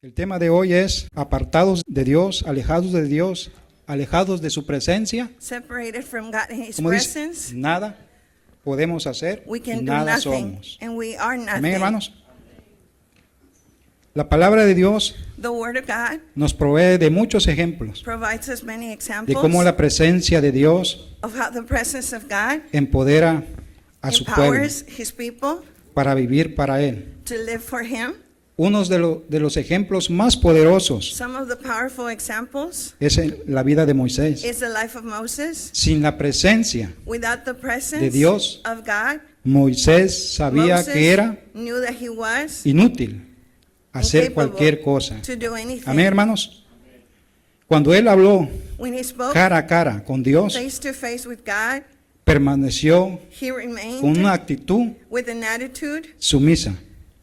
El tema de hoy es apartados de Dios, alejados de su presencia. Separated from God and His Como dice, presence, nada podemos hacer we y can do nada nothing, somos. and we are Amén, nothing. hermanos. La palabra de Dios The Word of God nos provee de muchos ejemplos provides us many de examples cómo la presencia de Dios of how the presence of God empodera a su pueblo empowers His people para vivir para Él. to live for Him. Uno de los ejemplos más poderosos Some of the powerful examples es la vida de Moisés. is the life of Moses. Sin la presencia, Without the presence de Dios, of God, Moisés sabía Moses que era knew that he was inútil hacer incapable cualquier cosa. to do anything. Amén, hermanos. Cuando él habló When he spoke cara a cara con Dios, face to face with God, permaneció he con remained una actitud with an attitude sumisa.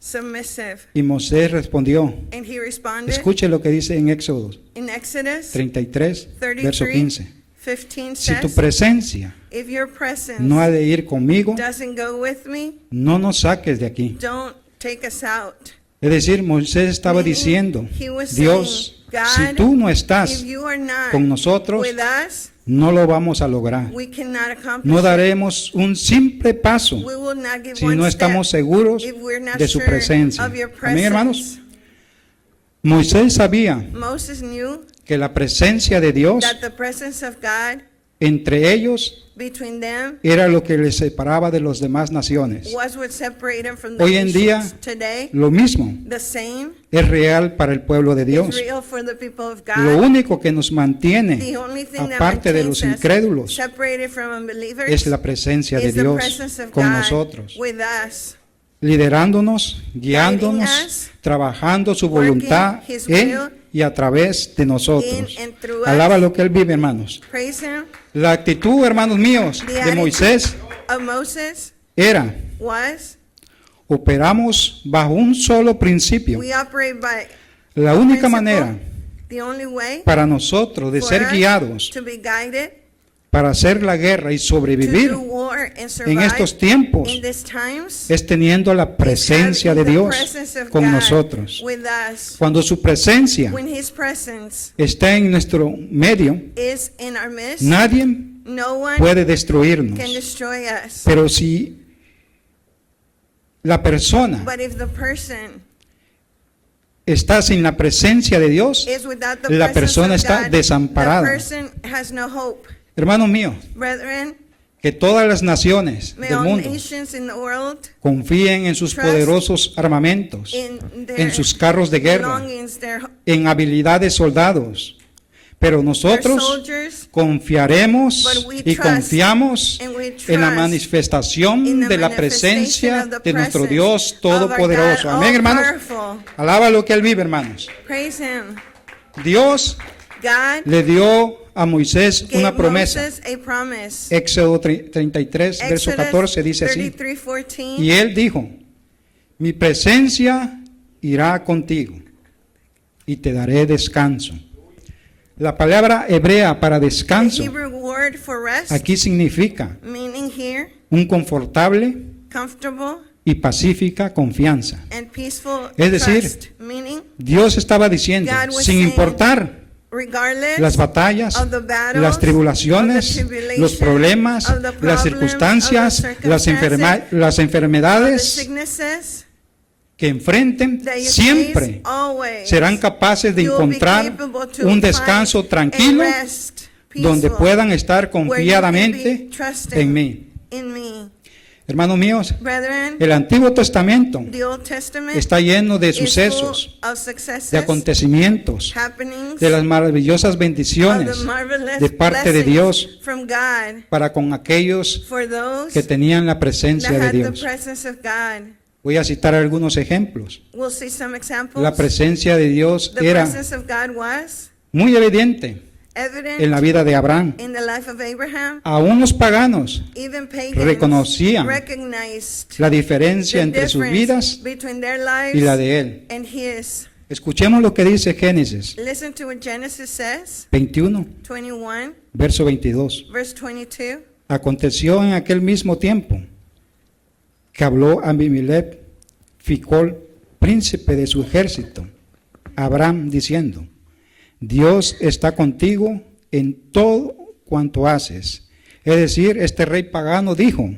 submissive. Y Moisés respondió, And he responded escuche lo que dice en Éxodo in Exodus 33, verso 15. 33:15 Si tu says, presencia if your presence no ha de ir conmigo, doesn't go with me, no nos saques de aquí. don't take us out. Es decir, Moisés estaba diciendo, He was Dios, saying, si God, tú no if estás you are not con nosotros, with us, no lo vamos a lograr. we cannot accomplish No it. daremos un simple paso We will not give si one no estamos step seguros if we're not de su sure presencia. of your Amén, presence. hermanos. Moisés sabía Moses knew que la presencia de Dios that the presence of God entre ellos between them era lo que les separaba de las demás naciones. was what separated them from the Hoy en nations. día, Today, lo mismo the same es real para el pueblo de is Dios. real for the people of Lo God. único que nos The mantiene, only thing that aparte de los maintains us incrédulos, separated from unbelievers es la presencia de is the Dios presence of con God nosotros, with us, liderándonos, guiándonos, guiding us, trabajando su working voluntad His en will y a través de in nosotros. and through Alaba us. lo que Él vive, hermanos. Praise Him. La actitud, hermanos míos, The de attitude Moisés of Moses era, was, operamos bajo un solo principio. we operate by La única principle, manera the only way para nosotros de for ser us guiados to be guided, para hacer la guerra y to sobrevivir do war and en survive estos tiempos in these times, es teniendo la presencia de having the Dios presence of con God nosotros. with us. Cuando su presencia When His presence está en nuestro medio, is in our midst, nadie no one puede destruirnos. can destroy us. Pero si la persona But if the person está sin la presencia de Dios, is without the la presence persona of está God, desamparada. the person has no hope. hermanos míos, Brethren, que todas las naciones may del all mundo nations in the world confíen en sus trust poderosos armamentos, in their en sus carros de guerra, belongings, their en habilidades soldados. Pero nosotros soldiers, confiaremos but we y trust confiamos and we trust en la manifestación in the de la manifestation presencia of the de nuestro presence Dios of our Todopoderoso. God, Amén, hermanos. all-powerful. Alaba lo que Él vive, hermanos. Praise Him. Dios God le dio a Moisés gave una promesa. Moses a promise. Éxodo 33, verso 14 dice así. 33:14. Y Él dijo, mi presencia irá contigo y te daré descanso. La palabra hebrea para The descanso Hebrew word for rest, aquí significa meaning here, un confortable comfortable y pacífica confianza. and peaceful Es decir, trust, meaning Dios estaba diciendo, God was sin saying, importar regardless las batallas, of the battles, las tribulaciones, of the tribulation, los problemas, of the las problems, circunstancias, of the las circumstances, of the enfermedades sicknesses que enfrenten, that you siempre face, always, serán capaces de you will be encontrar capable to un find descanso a tranquilo rest donde peaceful, puedan estar where you can confiadamente be trusting en mí. in me. Hermanos míos, Brethren, el Antiguo Testamento the Old Testament está lleno de is full sucesos, of successes, de acontecimientos, happenings, de las maravillosas of bendiciones the marvelous de parte de blessings Dios from God para con aquellos for those que tenían la that presencia de had the Dios. presence of God. Voy a citar algunos ejemplos. We'll see some examples. La presencia de Dios The era presence of God was muy evidente evident en la vida de Abraham. in the life of Abraham. Aún los paganos Even pagans reconocían recognized la diferencia the entre sus difference vidas between their lives y la de él. and his. Escuchemos lo que dice Génesis Listen to what Genesis says, 21, 21, verso 22. verse 22. Aconteció en aquel mismo tiempo que habló Abimelech, Ficol, príncipe de su ejército, a Abraham diciendo, Dios está contigo en todo cuanto haces. Es decir, este rey pagano dijo,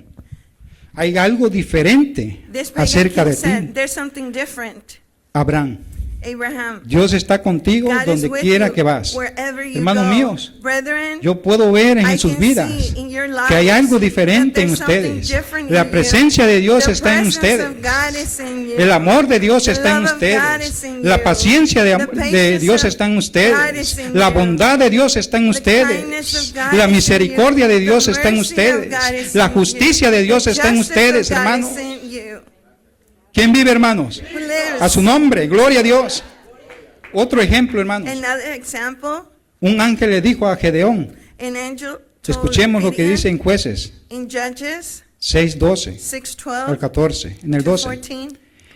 hay algo diferente This pagan acerca king de said, ti, there's something different. Abraham. Abraham, Dios está contigo God is donde with quiera you que vas. wherever you Hermanos go. míos, Brethren, yo puedo ver I en sus can vidas see in your que hay lives algo that diferente en there's something ustedes. different in La you. presencia de Dios The está en presence ustedes. of God is in you. El amor de Dios The está en love of God ustedes. is in La you. paciencia The de patience Dios of está en God ustedes. is in La you. bondad de Dios está en The kindness ustedes. of God La is in misericordia you. de Dios The está en mercy of God ustedes. is La in justicia you. de Dios The está en justice ustedes, of God hermanos. is in you. ¿Quién vive, hermanos? Who lives? A su nombre, gloria a Dios. Otro ejemplo, hermanos. Another example, Un ángel le dijo a Gedeón, an angel told escuchemos lo que Gideon dice en Jueces in Judges 6:12 al 6:12 14, en el to 12. 14.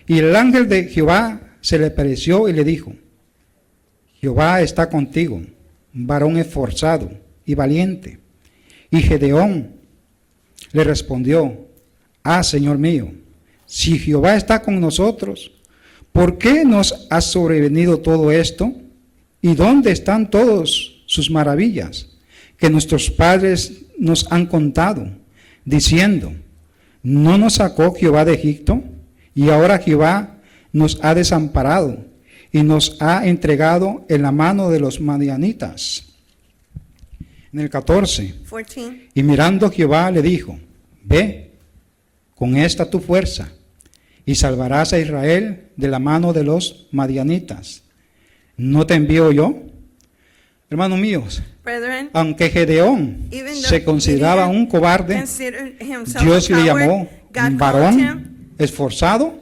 Y el ángel de Jehová se le apareció y le dijo, Jehová está contigo, varón esforzado y valiente. Y Gedeón le respondió, Señor mío, si Jehová está con nosotros, ¿por qué nos ha sobrevenido todo esto? ¿Y dónde están todas sus maravillas que nuestros padres nos han contado, diciendo, ¿no nos sacó Jehová de Egipto? Y ahora Jehová nos ha desamparado y nos ha entregado en la mano de los madianitas. En el 14, 14. y mirando Jehová le dijo, ve, con esta tu fuerza, y salvarás a Israel de la mano de los madianitas. ¿No te envío yo? Hermanos míos, Brethren, aunque Gedeón even though se consideraba Gideon un cobarde, considered himself Dios a le coward, llamó God called varón, him esforzado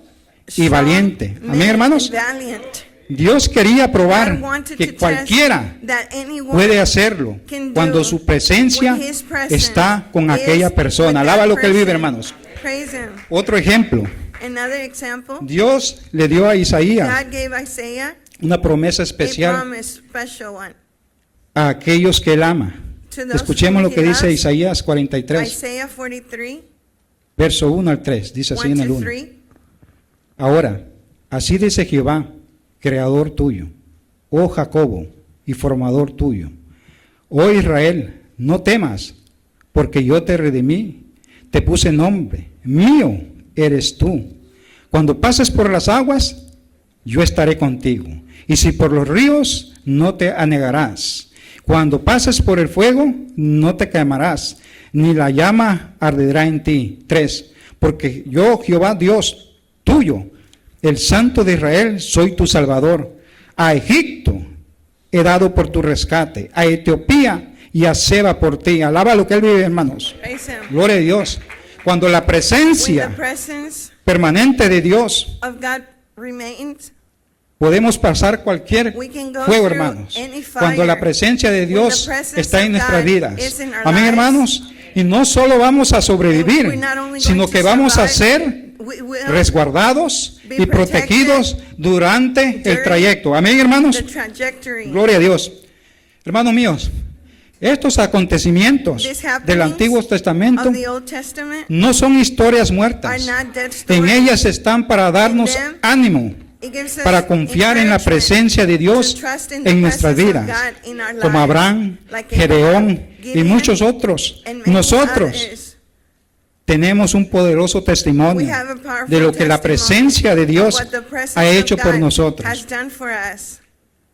y strong valiente. man Amén, hermanos. and valiant. Dios quería probar God wanted que to cualquiera test that anyone puede hacerlo can do cuando su presencia when his presence está con is aquella with persona. that Alaba lo que él vive, person. hermanos. Praise him. Otro ejemplo, Another example, Dios le dio a Isaías God gave Isaiah una promesa a especial promise, special one. a aquellos que él ama. To those Escuchemos whom lo que he dice loves. Isaías 43, Isaiah 43, verso 1 al 3. Dice así 1 en el to 1. 3. Ahora, así dice Jehová, creador tuyo, oh Jacobo, y formador tuyo. Oh Israel, no temas, porque yo te redimí, te puse nombre, mío eres tú. Cuando pases por las aguas, yo estaré contigo. Y si por los ríos, no te anegarás. Cuando pases por el fuego, no te quemarás, ni la llama arderá en ti. 3. Porque yo, Jehová Dios tuyo, el Santo de Israel, soy tu Salvador. A Egipto he dado por tu rescate, a Etiopía y a Seba por ti. Alaba lo que él vive, hermanos. Praise him. Gloria a Dios. Cuando la When presencia the presence permanente de Dios, of God remains, podemos pasar cualquier we can go fuego, through hermanos. any fire. Cuando la presencia de When Dios the presence está en of nuestras God vidas. is in our Amén, lives. hermanos. Y no solo vamos a sobrevivir, We're not only sino going que to vamos a survive, ser we will resguardados be y protegidos durante el during trayecto. Amén, hermanos. the trajectory. Gloria a Dios. Hermanos míos, estos acontecimientos These happenings del Antiguo Testamento of the Old Testament no son historias are muertas. not dead En stories. ellas están para darnos In them, ánimo, It gives us para confiar en la encouragement presencia de Dios to trust in the en nuestras presence of vidas, God in our como lives, Abraham, like Gedeón Abraham, y Gideon, muchos otros. and many Nosotros others. tenemos un poderoso We testimonio have a powerful de lo que la testimony presencia de of Dios what the presence ha of hecho por God nosotros. has done for us,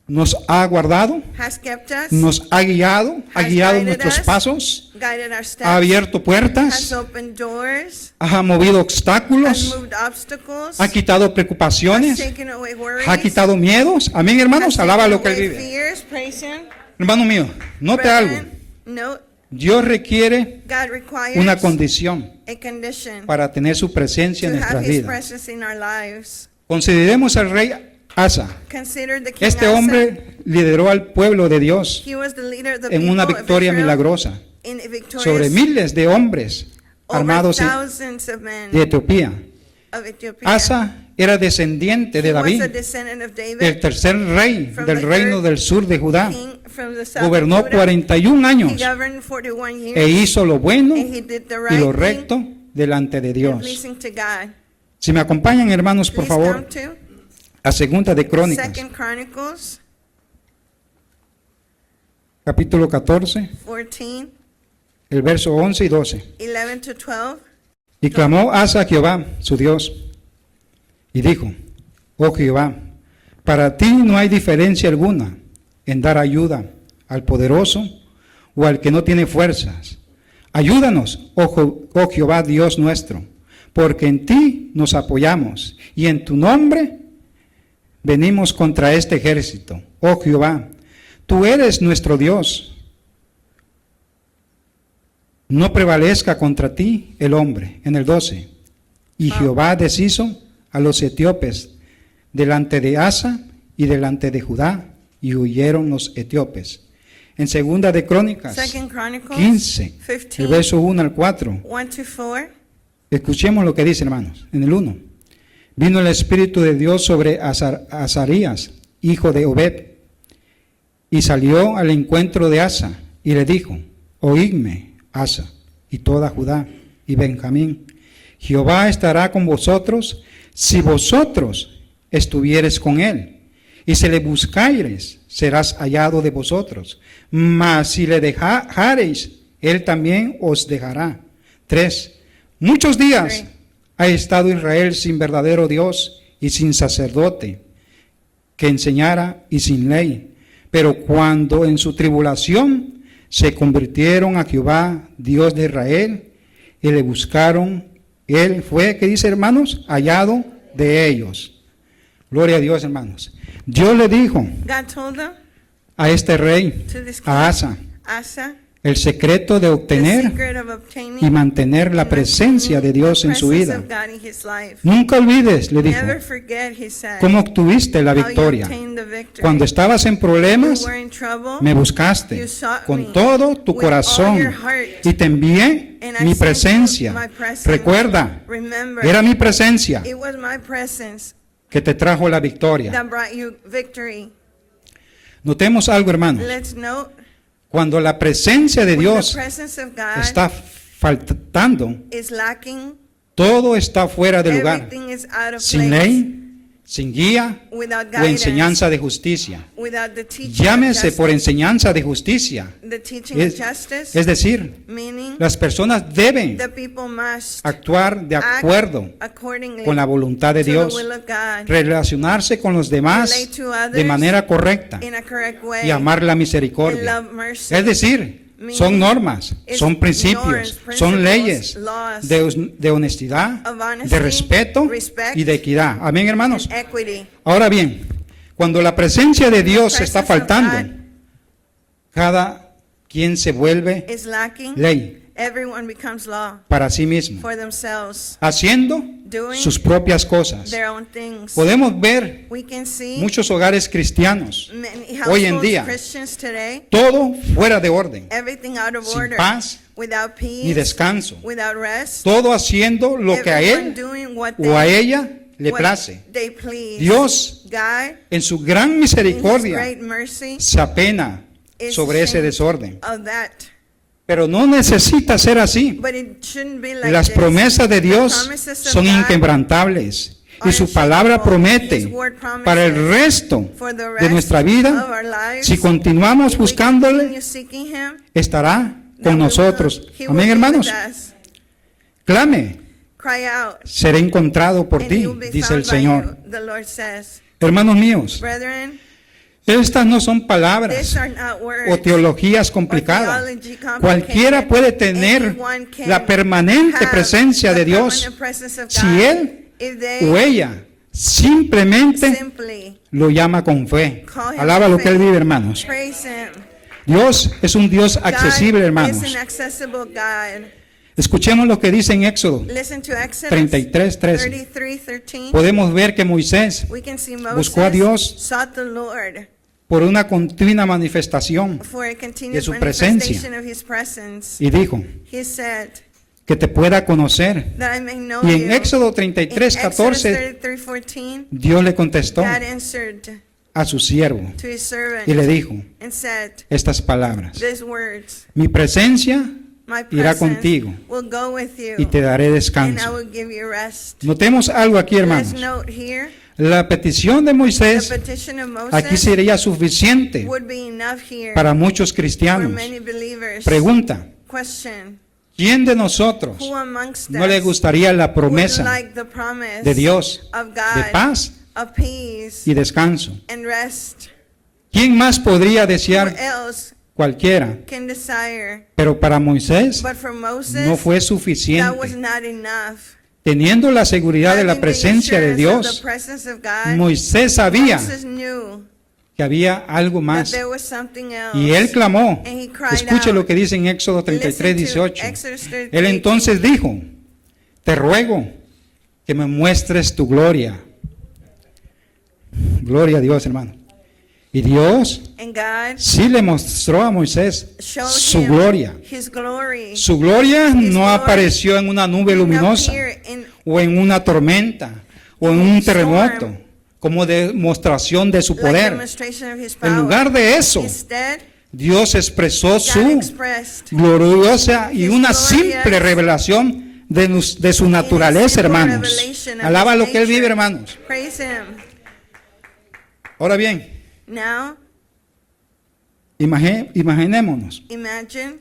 Nos ha guardado, has kept us, nos ha guiado Has guided nuestros us, pasos, guided our steps, ha abierto has puertas, opened doors, ha movido has obstáculos, moved obstacles, ha quitado has preocupaciones, taken away worries, ha quitado miedos. Amén, hermanos, has alaba taken lo que él away vive. fears, praise him. Hermano mío, note algo. Brethren, note, Dios requiere God requires una condición a condition para tener su presencia to en have nuestras His vidas. presence in our lives. Consideremos al rey Asa. Consider the king Este Asa. hombre lideró al pueblo de Dios He was the leader of the en una people of victoria Israel milagrosa in a victorious sobre miles de hombres over armados thousands of men de Etiopía. of Ethiopia. Asa era descendiente de He was David, a descendant of David, el tercer rey from del the reino third del sur de Judá. king from the south of Gobernó Judah. 41 He años governed 41 years, e hizo lo bueno and he did the y right lo thing recto delante de and Dios. pleasing to God. Si me acompañan, hermanos, por Please come favor, to a Segunda de Crónicas, Second Chronicles capítulo 14, 14, el verso 11 y 12. 11 to 12. Y clamó Asa a Jehová, su Dios, y dijo: Oh Jehová, para ti no hay diferencia alguna en dar ayuda al poderoso o al que no tiene fuerzas. Ayúdanos, oh Jehová Dios nuestro, porque en ti nos apoyamos y en tu nombre venimos contra este ejército. Oh Jehová, tú eres nuestro Dios. No prevalezca contra ti el hombre. En el 12. Y Jehová deshizo a los etíopes delante de Asa y delante de Judá, y huyeron los etíopes. En Segunda de Crónicas Second Chronicles 15, el 15, verso 1 al 4. 1 to 4. Escuchemos lo que dice, hermanos, en el 1. Vino el Espíritu de Dios sobre Azarías, hijo de Obed, y salió al encuentro de Asa, y le dijo: Oídme, Asa, y toda Judá y Benjamín, Jehová estará con vosotros si vosotros estuviereis con él, y si le buscareis, serás hallado de vosotros, mas si le dejareis, él también os dejará. 3. Muchos días ha estado Israel sin verdadero Dios y sin sacerdote que enseñara y sin ley, pero cuando en su tribulación se convirtieron a Jehová, Dios de Israel, y le buscaron, él fue, ¿qué dice, hermanos? Hallado de ellos. Gloria a Dios, hermanos. Dios le dijo God told them, a este rey, to this king, a Asa, Asa, el secreto de the obtener secret of obtaining y mantener la and presencia de maintaining Dios the en su presence vida. of God in his life. Nunca olvides, le dijo, Never forget, he said, cómo obtuviste la how you victoria. obtained the victory. Cuando estabas en You problemas, were in trouble, me buscaste you sought me con todo tu with all corazón your heart, y te envié and I mi sent you presencia. my presence. Recuerda, Remember, era mi presencia it was my presence que te trajo la victoria. that brought you victory. Notemos algo, hermanos. Let's note, Cuando la presencia de when Dios the presence of God está faltando, is lacking, todo está fuera de lugar. everything is out of Sin place, ley, sin guía without o guidance, enseñanza de justicia. without the teaching Llámese of por justice, enseñanza de justicia. the teaching Es, of justice, es decir, meaning las personas deben the people must actuar de act acuerdo accordingly con la voluntad de to Dios, the will of God, relacionarse con los demás relate to others de manera correcta in a correct way, y amar la and misericordia. love mercy. Es decir, son normas, It's son principios, norms, son principles, leyes laws de honestidad, of honesty, de respeto respect, y de equidad. Amén, hermanos. and equity. Ahora bien, cuando la presencia de Dios The está presence of faltando, God cada quien se vuelve is lacking, ley everyone becomes law para sí mismo, for themselves, haciendo doing sus propias cosas. their own things. Podemos ver We can see muchos hogares cristianos, many hoy en households, día, Christians today, todo fuera de orden, everything out of sin order, paz without ni peace, descanso, without rest, todo haciendo lo que a everyone él doing what o a they, ella le what place. they please. Dios, God, en su gran in His misericordia, great mercy, se apena is sobre ese ashamed desorden. of that. Pero no necesita ser así. But it shouldn't be like Las this. promesas de Dios The promises of son God inquebrantables y are su palabra unshakable. His promete word promises para el resto for the de rest nuestra of vida, our lives, si continuamos if we buscándole, continue seeking Him, estará that con we will- nosotros. He will Amén, be hermanos. with us. Clame, Cry out, seré encontrado por and ti, He will be dice el found by Señor. you, the Lord says. Hermanos míos, Brethren, estas no son these palabras are not words o teologías or complicadas. theology complicated. Cualquiera puede tener Anyone can la permanente have presencia de the Dios permanent presence of si God él if they o ella simplemente simply lo llama con fe. call Him Alaba lo que él faith. vive, hermanos. Praise Him. Dios es un Dios accesible, God hermanos. is an accessible God. Escuchemos lo que dice en Éxodo Listen to Exodus 33:13. 33:13. Podemos ver que Moisés, We can see Moses buscó a Dios sought the Lord por una continua manifestación, for a continuous su presencia. manifestation of His presence. y dijo He said que te pueda conocer. that I may know Y en you. Éxodo In 33:14, Exodus 33:14, Dios le contestó God answered a su siervo to His servant y le dijo and said estas palabras: these words, mi presencia my irá presence contigo will go with you y te daré and I descanso. will give you rest. Notemos algo aquí, Let's hermanos. note here, La petición de The Moisés petition of aquí Moses sería suficiente would be enough here para muchos for cristianos. many believers. Pregunta, Question. ¿quién de nosotros Who amongst no le us gustaría la would promesa like the promise de Dios of de God paz of peace y descanso? and rest? ¿Quién más podría Who desear else cualquiera? can desire? Pero para Moisés But for Moses, no fue that was suficiente. not enough. Teniendo la seguridad de la Having the presencia de assurance of Dios, the presence of God, Moisés sabía Moses knew que había algo that más. there was something else. Y él clamó. And he cried Escuche out. lo que dice en Éxodo Listen 33, to 18. Exodus 33, Él entonces dijo, te ruego que me muestres tu gloria. Gloria a Dios, hermano. Y Dios and God sí le mostró a Moisés showed su him gloria. his glory. Su gloria His no glory apareció en una nube didn't luminosa appear in o en una tormenta o en un terremoto como demostración de su like poder. demonstration of his En power. lugar de eso, Instead, Dios expresó God su expressed gloriosa y His una glorious simple revelación de su naturaleza, simple hermanos. revelation of Alaba his lo que Él nature. vive, hermanos. Praise him. Ahora bien, Now, imaginémonos imagine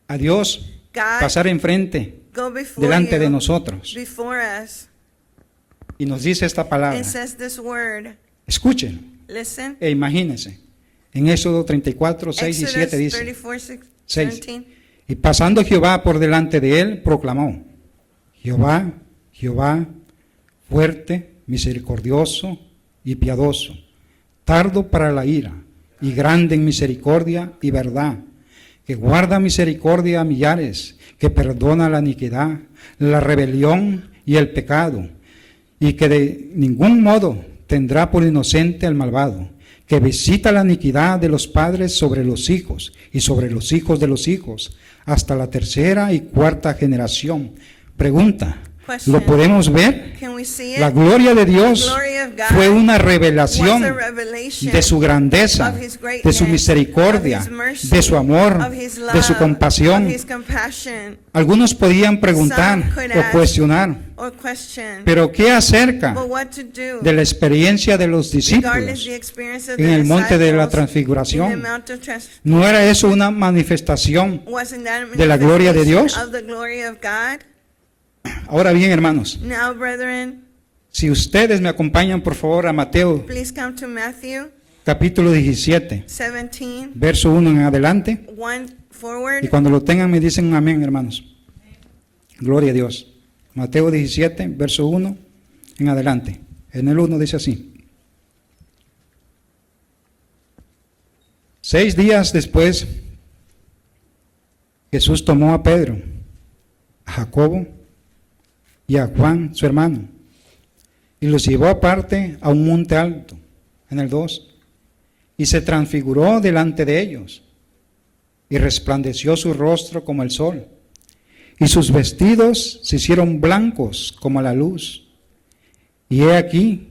a Dios God pasar enfrente, go before delante de you, nosotros, before us, y nos dice esta palabra. and says this word. Escuchen Listen. e imagínense. En Éxodo 34, 6 y 7 Exodus dice, 34, 6. 17. y pasando Jehová por delante de él, proclamó, Jehová, Jehová, fuerte, misericordioso y piadoso, tardo para la ira y grande en misericordia y verdad, que guarda misericordia a millares, que perdona la iniquidad, la rebelión y el pecado, y que de ningún modo tendrá por inocente al malvado, que visita la iniquidad de los padres sobre los hijos y sobre los hijos de los hijos, hasta la tercera y cuarta generación. Pregunta, Question. ¿lo podemos ver? Can we see La it? gloria de Dios The glory of God fue una was revelación a revelation de su grandeza, of his greatness, de su misericordia, of his mercy, de su amor, of his love, de su compasión. of his compassion, Algunos podían preguntar Some could o ask, cuestionar, or question. pero ¿qué acerca But what to do de la experiencia de los regardless discípulos the experience of en the el monte de la disciples transfiguración? in the Mount of ¿No era eso una manifestación? Wasn't that a de la gloria de Dios? manifestation of the glory of God? Ahora bien, hermanos, Now, brethren, si ustedes me acompañan por favor a Mateo please come to Matthew capítulo 17, 17, verso 1 en adelante, 1 forward. y cuando lo tengan me dicen un amén, hermanos. Gloria a Dios. Mateo 17, verso 1 en adelante. En el 1 dice así. 6 días después, Jesús tomó a Pedro, a Jacobo y a Juan, su hermano, y los llevó aparte a un monte alto, en el 2, y se transfiguró delante de ellos, y resplandeció su rostro como el sol, y sus vestidos se hicieron blancos como la luz. Y he aquí,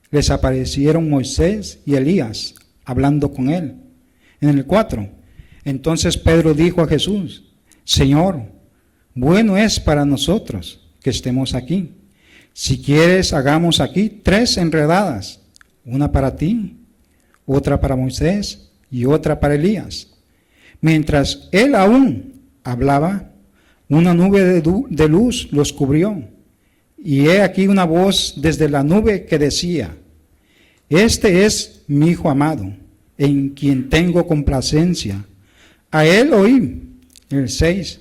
les aparecieron Moisés y Elías, hablando con él. En el 4, entonces Pedro dijo a Jesús, Señor, bueno es para nosotros que estemos aquí. Si quieres, hagamos aquí 3 enredadas, una para ti, otra para Moisés y otra para Elías. Mientras él aún hablaba, una nube de luz los cubrió. Y he aquí una voz desde la nube que decía, este es mi Hijo amado, en quien tengo complacencia. A él oí. El 6.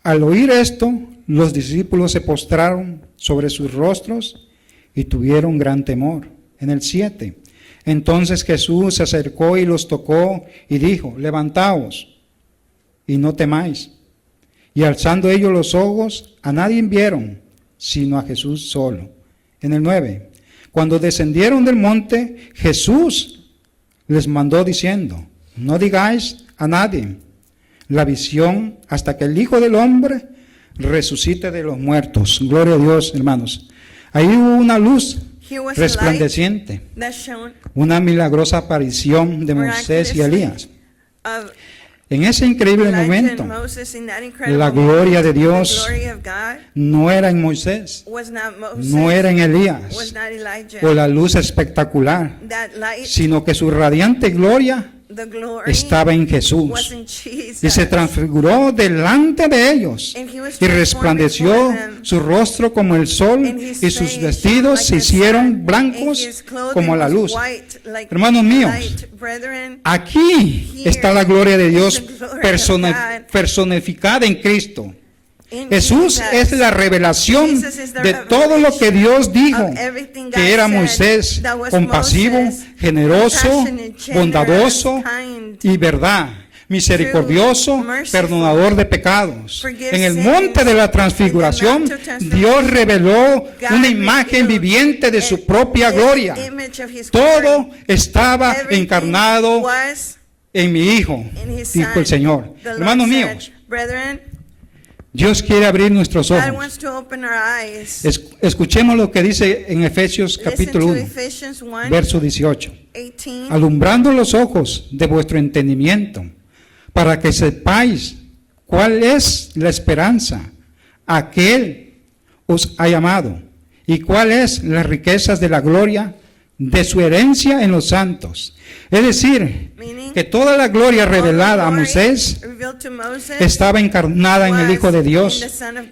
Al oír esto, los discípulos se postraron sobre sus rostros y tuvieron gran temor. En el 7. Entonces Jesús se acercó y los tocó y dijo, levantaos y no temáis. Y alzando ellos los ojos, a nadie vieron, sino a Jesús solo. En el 9. Cuando descendieron del monte, Jesús les mandó diciendo, no digáis a nadie la visión hasta que el Hijo del Hombre resucite de los muertos. Gloria a Dios, hermanos. Ahí hubo una luz Here was a light resplandeciente, that shone una milagrosa aparición de Moisés y Elías. of En ese increíble Elijah momento, and Moses, in that incredible la gloria de moment, Dios the glory of God no era en Moisés, was not Moses, no era en was Elías not Elijah. o la luz espectacular, That light, sino que su radiante gloria the glory, estaba en was Jesús in Jesus. y se transfiguró delante de ellos And he was y transformed resplandeció before them. su rostro como el sol And his y sus face vestidos shone se like the hicieron sun, and blancos his clothing como la was luz. white like Hermanos míos, light. Brethren, aquí está la gloria de Dios is the glory of God. personificada en Cristo. in Jesús Jesus, es la revelación Jesus is the de todo lo que Dios dijo, of everything God que era said, Moisés, that was compasivo, Moses, generoso, compassionate, generous, bondadoso kind, y verdad, misericordioso, true, merciful, perdonador de pecados. forgive En el sins. monte de la In transfiguración, the Mount of Transfiguration, Dios reveló God una imagen revealed viviente de an su propia gloria. image of his Todo glory. estaba Everything encarnado was en mi Hijo, in his dijo Son. el Señor. The Lord Hermanos said, míos, Brethren, Dios quiere abrir nuestros God ojos. wants to open our eyes. Escuchemos lo que dice en Efesios Listen capítulo to 1, Ephesians 1, verso 18. 18. Alumbrando los ojos de vuestro entendimiento, para que sepáis cuál es la esperanza a que Él os ha llamado y cuáles las riquezas de la gloria de su herencia en los santos. Es decir, Meaning, que toda la gloria revelada a all the glory Moisés revealed to Moses estaba encarnada en el Hijo de Dios,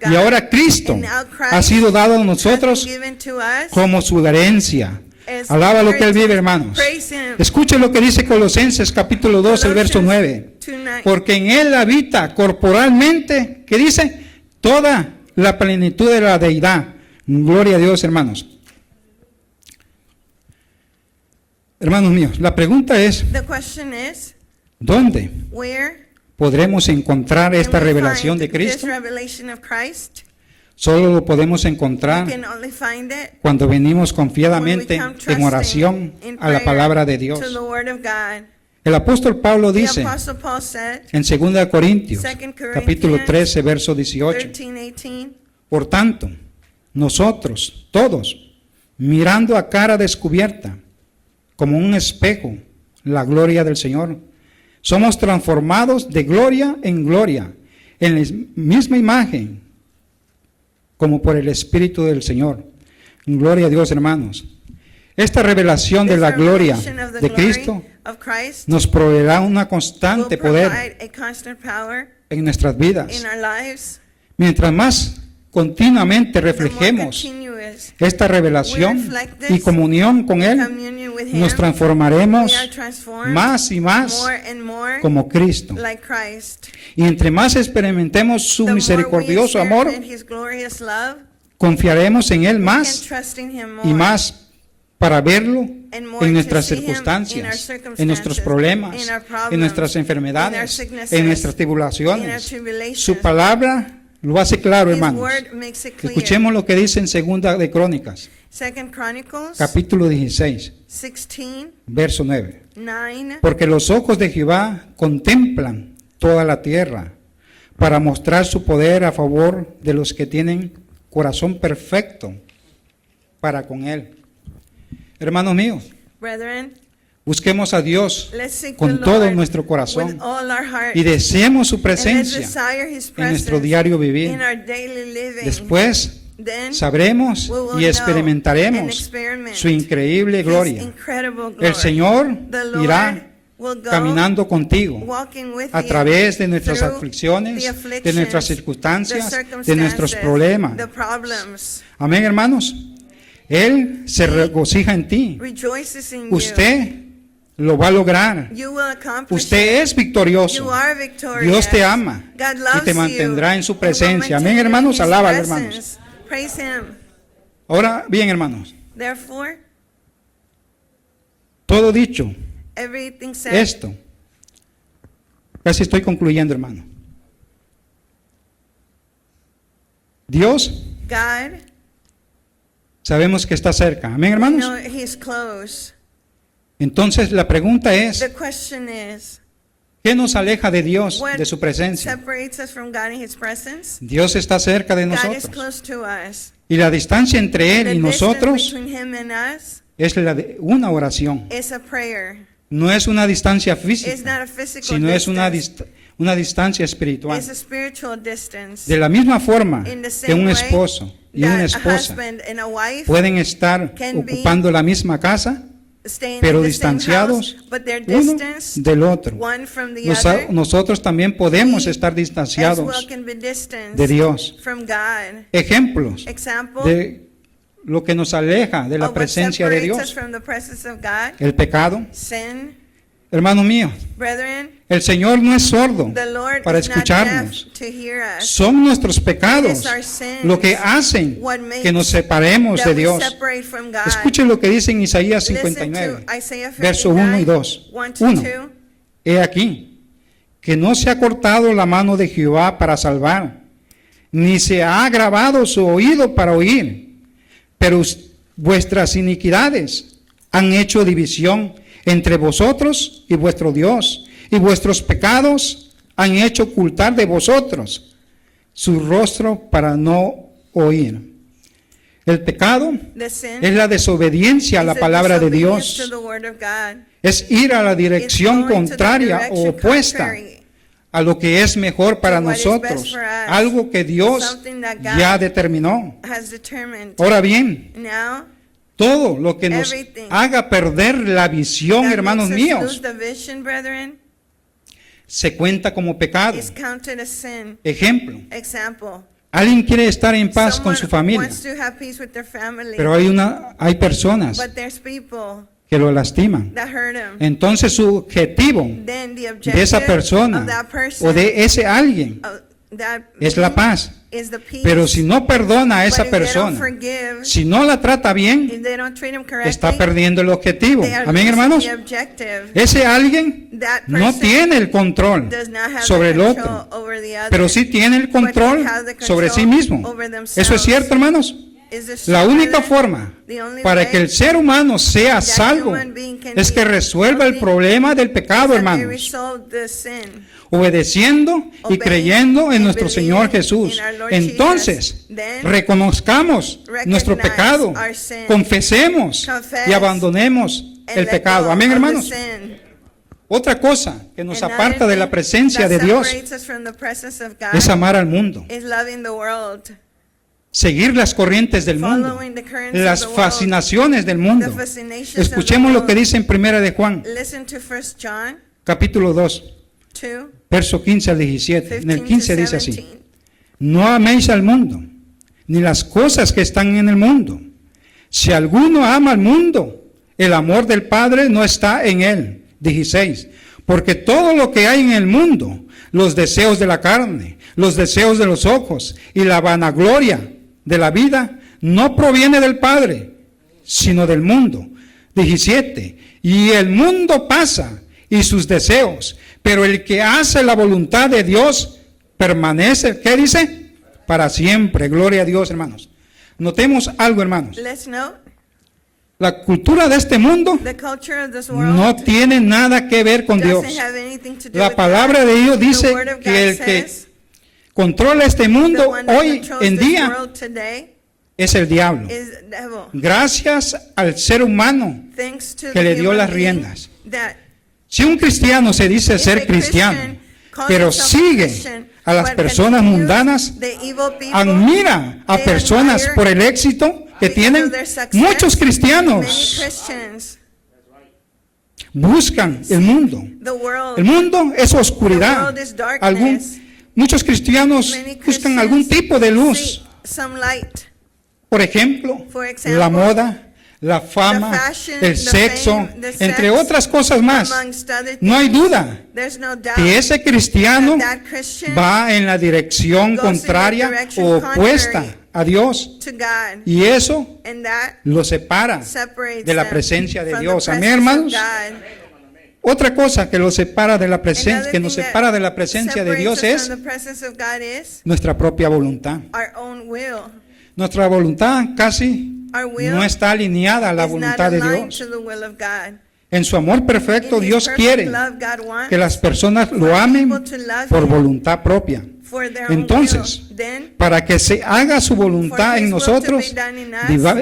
y ahora Cristo and now Christ ha sido dado a has nosotros been given to us como su herencia. as Alaba lo que Él vive, inheritance. hermanos. Praise Him. Escuche lo que dice Colosenses capítulo 2, el verso 9. 2:9. Porque en Él habita corporalmente, ¿qué dice? Toda la plenitud de la deidad. Gloria a Dios, hermanos. Hermanos míos, la pregunta es, The question is, ¿dónde where podremos encontrar esta can we revelación find de Cristo? this revelation of Christ? Solo lo podemos We encontrar can only find it cuando venimos when we confiadamente come en trusting oración in a la prayer palabra de to the Dios. Word of God. El apóstol Pablo The dice Apostle Paul said, en 2 Corintios 2 Corinthians capítulo 13, verso 18. 13:18, Por tanto, nosotros, todos, mirando a cara descubierta, como un espejo, la gloria del Señor, somos transformados de gloria en gloria, en la misma imagen, como por el Espíritu del Señor. Gloria a Dios, hermanos. Esta revelación de This la gloria revelation of the de glory Cristo of Christ nos proveerá una will constante poder provide a constant power en nuestras vidas. in our lives. Mientras más continuamente The more reflejemos continuous esta revelación we reflect this y comunión con Él, communion with Him, nos we transformaremos are transformed más y más more and more como Cristo. like Christ. Y entre más experimentemos su The more we misericordioso amor, experiment His glorious love, confiaremos en Él we can más trust in Him more y más para verlo and more en to nuestras see Him in our circunstancias, en nuestros circumstances, problemas, in our problems, en nuestras in our enfermedades, sicknesses, en nuestras in our tribulaciones. tribulations. Su palabra lo hace claro, His hermanos. word makes it clear. Escuchemos lo que dice en 2 de Crónicas, 2 Chronicles capítulo 16, 16, verso 9. 9. Porque los ojos de Jehová contemplan toda la tierra para mostrar su poder a favor de los que tienen corazón perfecto para con Él. Hermanos míos, Brethren, busquemos a Dios let's seek the con todo Lord nuestro with corazón all our heart y deseemos su and let's presencia desire His en nuestro presence diario vivir. in our daily living. Después Then sabremos we will y know and experimentaremos experiment su increíble His gloria. incredible glory. El Señor The Lord irá will go caminando contigo walking with a you través de nuestras through aflicciones, the de afflictions, nuestras the circunstancias, de circumstances, nuestros problemas. the problems. Amén, hermanos. Él se regocija en ti. Rejoices in Usted lo va a lograr. you. You will accomplish Usted es it. victorioso. You are victorious. Dios te ama God y loves te mantendrá en su you and will presencia. Amén, maintain you in hermanos. His Alábalo, presence. hermanos. Praise Him. Ahora bien, hermanos. Therefore, Todo dicho everything said, esto, casi estoy concluyendo, hermano. Dios God, sabemos que está cerca. Amén, we hermanos. know He's close. Entonces la pregunta es, The question is, ¿qué nos aleja de Dios, what de su presencia? separates us from God and His presence? Dios está cerca de God is nosotros. close to us. Y la distancia entre Él The y distance nosotros between Him and us es la de una oración. is a prayer. No es una distancia It's física, not a physical sino es distance. una distancia espiritual. It's a spiritual distance. De la misma forma In the que same un way esposo y that una a esposa husband and a wife pueden estar can be ocupando la misma casa, staying pero in the same distanciados house, but they're uno distanced del otro. one from the other. Nosotros también podemos We estar as well distanciados can be distanced de Dios. from God. Ejemplos Example de lo que nos aleja de la of what presencia de separates us Dios. from the presence of God. El pecado. Sin, Hermanos míos, brethren, el Señor no es sordo the Lord para is not escucharnos. deaf to hear us. Son nuestros pecados It is our sins lo que hacen what makes que nos separemos that de we Dios. separate from God. Escuchen lo que dice en Isaías Listen 59, to Isaiah verso 1 y 59, 2. 1 to 1. 2. He aquí, que no se ha cortado la mano de Jehová para salvar, ni se ha agravado su oído para oír, pero vuestras iniquidades han hecho división entre vosotros y vuestro Dios, y vuestros pecados han hecho ocultar de vosotros su rostro para no oír. El pecado The sin es la desobediencia a la is the palabra de disobedience to Dios, the word of God. es ir a la It's dirección going to the contraria o direction opuesta contrary a lo que es mejor para to what is nosotros, best for us, algo que Dios something that God ya determinó. has determined. Ahora bien, Now, todo lo que nos Everything haga perder la visión, that hermanos makes us lose míos, the vision, brethren, se cuenta como pecado. is counted as sin. Ejemplo, Example, alguien quiere estar en paz con someone su familia, wants to have peace with their family, pero hay personas but there's people que lo lastiman. that hurt them. Entonces su objetivo Then the de esa objective persona of that person, o de ese alguien that es la paz. is the peace. Pero si no perdona a But esa if they don't persona, forgive, si no la trata bien, if they don't treat them correctly, está perdiendo el objetivo. they are Amén, losing hermanos. the objective. Ese alguien That no person tiene el control does not have sobre the el control otro, over the other. pero sí tiene el control But they have the sobre sí control mismo. over themselves. ¿Eso es cierto, hermanos? Is this La true, única brethren? forma The only para way que el ser humano sea that salvo human being can es que be resuelva el healthy problema del pecado, is that they hermanos, resolve the sin. obedeciendo y Obeying creyendo en and nuestro Señor believing Jesús. in our Lord Entonces, Jesus. Then, reconozcamos nuestro recognize pecado, our sin, confesemos confess, y abandonemos and el let pecado. go Amén, of the hermanos. sin. Otra cosa que nos Another aparta de la thing presencia that de Dios separates us from the presence of God es amar al mundo, is loving the world, seguir las corrientes del mundo, following the currents las of the world, fascinaciones del the mundo. fascinations of the Escuchemos lo que world. dice en Primera de Juan, Listen to 1 John capítulo 2, 2, verso 15 al 17. En el 15 15 to dice así: 17. no améis al mundo, ni las cosas que están en el mundo. Si alguno ama al mundo, el amor del Padre no está en él. 16. Porque todo lo que hay en el mundo, los deseos de la carne, los deseos de los ojos y la vanagloria de la vida, no proviene del Padre, sino del mundo. 17. Y el mundo pasa y sus deseos, pero el que hace la voluntad de Dios permanece, ¿qué dice? Para siempre. Gloria a Dios, hermanos. Notemos algo, hermanos. Let's note La cultura de este mundo the culture of this world no tiene nada que ver con Dios. doesn't have anything to do La with palabra God. de Dios The dice word of God que el que says controla este the mundo one that hoy controls en this día world today es el diablo. is the devil. Gracias al ser humano Thanks to que the le dio human las being riendas. that Si un cristiano se dice is ser a cristiano, Christian, calls pero himself a sigue Christian, a las but personas continues mundanas, the evil people, admira a they personas admire por el éxito que because tienen of their success, muchos many cristianos. Christians, Buscan el mundo. the world, El mundo es oscuridad. The world is darkness. Muchos cristianos many buscan Christians algún tipo de luz. seek some light. Por ejemplo, For example, la moda, la fama, the fashion, el the sexo, fame, the entre sex, otras cosas más. amongst other No hay things. duda There's no doubt que ese cristiano that Christian va en la dirección goes in the contraria direction o opuesta contrary a Dios. to God, Y eso and that lo separa separates de la them presencia de from Dios. the Amén, presence of hermanos. God. Otra cosa que lo separa de la presencia, Another que nos thing that separa de la presencia de separates Dios us es from the presence of God is nuestra propia voluntad. our own will. Nuestra voluntad casi Our will no está alineada a la is not voluntad de aligned Dios. to the will of God. En su amor perfecto, In His Dios perfect quiere love, God wants que las personas lo for amen people to love por Him voluntad propia. for their own Entonces, will. Then para que se haga su voluntad en nosotros,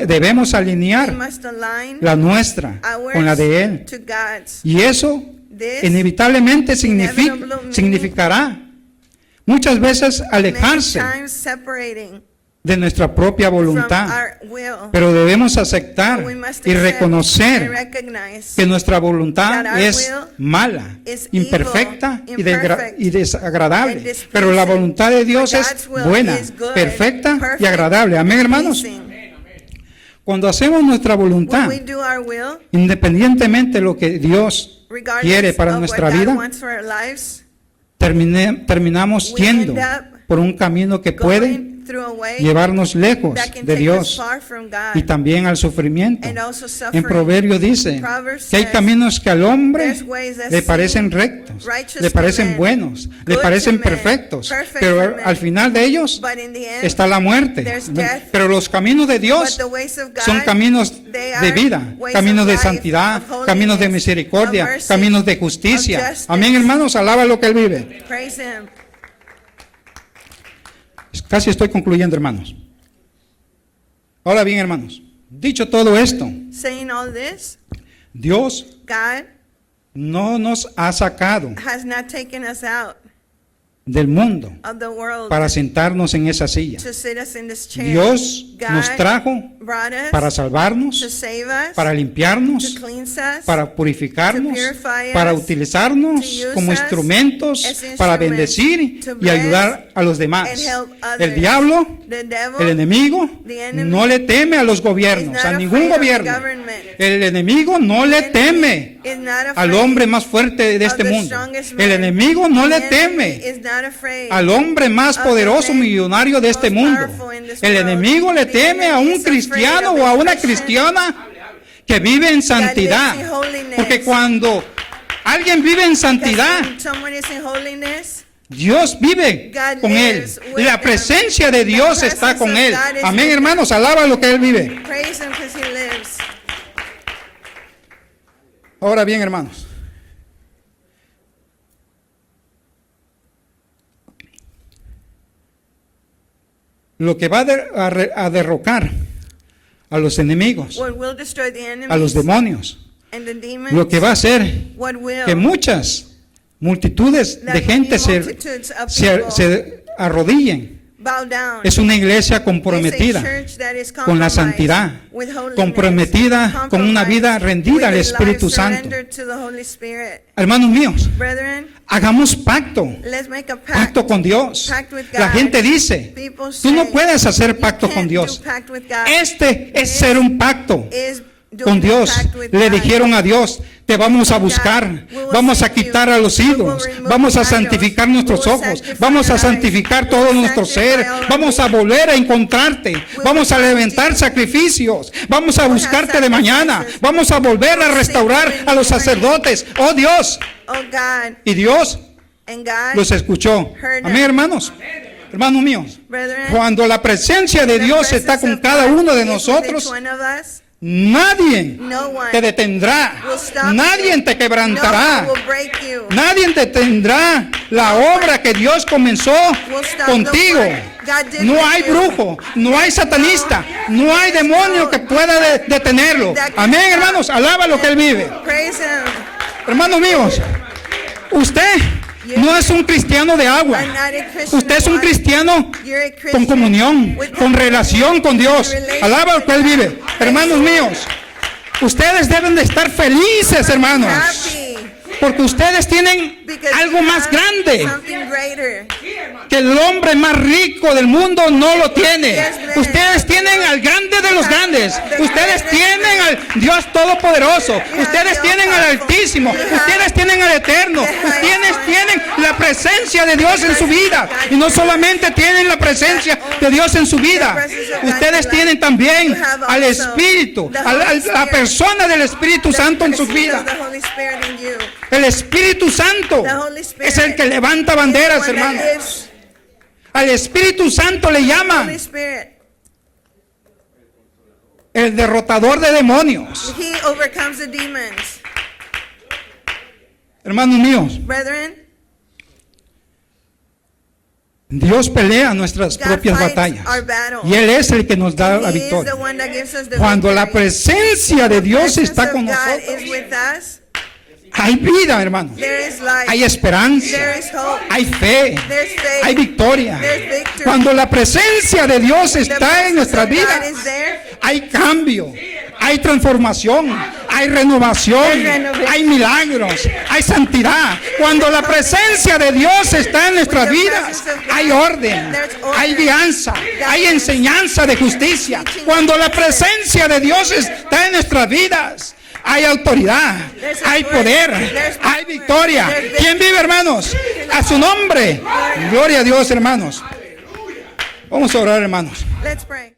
debemos we alinear must align la nuestra ours con la de Él. to God's. Y eso This inevitablemente inevitably significará muchas veces many alejarse times separating de nuestra propia from voluntad. our will. Pero debemos aceptar We must y accept and reconocer recognize que nuestra voluntad that our es will mala, is imperfecta evil, y desagradable. and displeasing. Pero la voluntad de Dios But es God's will buena, is good, perfecta perfect, y agradable. Amén, hermanos. pleasing. Cuando hacemos nuestra voluntad, When we do our will, independientemente de lo que Dios regardless quiere para of nuestra what God vida, wants for our lives, terminamos we yendo end up por un camino que puede going through a way llevarnos lejos that can de take us Dios far from y God, también al sufrimiento. and also En suffering. Proverbio dice Proverbs que hay says, caminos que al hombre "There's ways that le parecen seem rectos, righteous le to parecen men, buenos, le good parecen to men, perfectos, perfect pero for men. al final de ellos But in the end, está la muerte. there's death. Pero los caminos de but Dios the ways of God, son caminos they de are vida, ways caminos of de life, santidad, of holiness, caminos de of misericordia, mercy, caminos de of justicia. justice. Amén, hermanos, alaba lo que Él vive. praise Him. Casi estoy concluyendo, hermanos. Ahora bien, hermanos, dicho todo esto, Saying all this, Dios God no nos ha sacado has not taken us out del mundo of the world para sentarnos en esa silla. to sit us in this chair. Dios God nos trajo brought us para to salvarnos, save us, para to limpiarnos, cleanse us, para purificarnos, to purify para us, utilizarnos to use como us instrumentos as para instruments bendecir to y ayudar a los demás. and help others. El diablo, the devil, el enemigo, the enemy no le teme a los is gobiernos, not a afraid ningún of the gobierno. government. El enemigo no le The teme enemy is not al afraid hombre más fuerte de of este the mundo. strongest El man. enemigo no The le enemy teme is not afraid al hombre más of the poderoso man millonario de este most mundo. powerful in this El world. enemigo le The teme a enemy un is afraid cristiano of o a a una Christian cristiana que vive en santidad. lives in holiness. Porque cuando alguien vive en santidad, Because when someone is in holiness, Dios vive God con él. lives with La them. presencia de Dios The está presence con of él. God is Amén, with hermanos, alaba lo que él vive. praise Him because He lives. Ahora bien, hermanos, lo que va a derrocar a los enemigos, What will destroy the enemies a los demonios, and the demons? lo que va a hacer What will? que muchas multitudes That de gente many multitudes of people se arrodillen. bow down. Es una iglesia It's a comprometida church that is con la compromised santidad, with holiness, comprometida con una vida compromised rendida al with a Espíritu life Santo. surrendered to the Holy Spirit. Hermanos míos, Brethren, hagamos pacto. let's make a pact. Pacto con Dios. Pact with La God. gente dice, People tú no say, puedes hacer "You pacto can't con do Dios. pact with God." Este es ser un pacto Is doing con a Dios. pact with Le God. dijeron a Dios, te vamos a buscar, We will vamos a seek you. quitar a los We will ídolos, remove vamos a the idols. santificar We nuestros will ojos, sanctify vamos a our eyes. santificar We todo will nuestro sanctify ser, all our vamos a being. volver a encontrarte, will vamos a find levantar you. sacrificios, vamos a will have buscarte de mañana, sacrifices. vamos a volver We a will restaurar seek you in a los the morning. sacerdotes. Oh Dios, Oh God, y Dios and God, los escuchó. Heard Amén, them. hermanos. Hermanos míos, brethren, cuando la presencia de the Dios está presence con of cada God uno de is with nosotros, each one of us. nadie No one te detendrá, will stop nadie you. te quebrantará, No one will break you. nadie detendrá la obra que Dios comenzó Will stop contigo. the work God did No with hay you. brujo, no hay satanista, no hay demonio que pueda detenerlo. Amén, hermanos, alaba lo que Él vive. Praise Him. Hermanos míos, usted no es un cristiano de agua, You're not a Christian usted es un of water. cristiano You're a con Christian comunión, with con relación con Dios. relationship Alaba lo que Él with vive. God. Hermanos míos, ustedes deben de estar felices, hermanos, Happy porque ustedes tienen because algo you más have grande something greater. que el hombre más rico del mundo no lo tiene. Yes, man. Ustedes tienen al grande de los grandes. Ustedes tienen al Dios Todopoderoso. Ustedes tienen al Altísimo. Ustedes tienen al Eterno. Ustedes tienen la presencia de Dios en su vida. Y no solamente tienen la presencia de Dios en su vida. Ustedes tienen también al Espíritu, a la persona del Espíritu Santo en su vida. The Holy Spirit in you. El Espíritu Santo The Holy Spirit es el que levanta is the banderas, one that hermanos. lives. Al Espíritu Santo le Holy llaman Spirit. el derrotador de demonios. He overcomes the demons. Hermanos míos, Brethren, Dios pelea nuestras God propias fights batallas. our battle. Y Él es el que nos da la He is victoria. the one that gives us the Cuando la victory. presencia de Dios The está presence con of God nosotros, is with us. hay vida, hermanos. There is life. Hay esperanza. There is hope. Hay fe. There's faith. Hay victoria. There's victory. Cuando la presencia de Dios The está en presence nuestra of God vida, is there. hay cambio, hay transformación, hay renovación, There's renovation. hay milagros, hay santidad. Cuando la presencia de Dios está en nuestras vidas, hay orden, hay guianza, hay enseñanza de justicia. Cuando la presencia de Dios está en nuestras vidas, hay autoridad, hay poder, hay victoria. ¿Quién vive, hermanos? A su nombre. Gloria a Dios, hermanos. Vamos a orar, hermanos. Let's pray.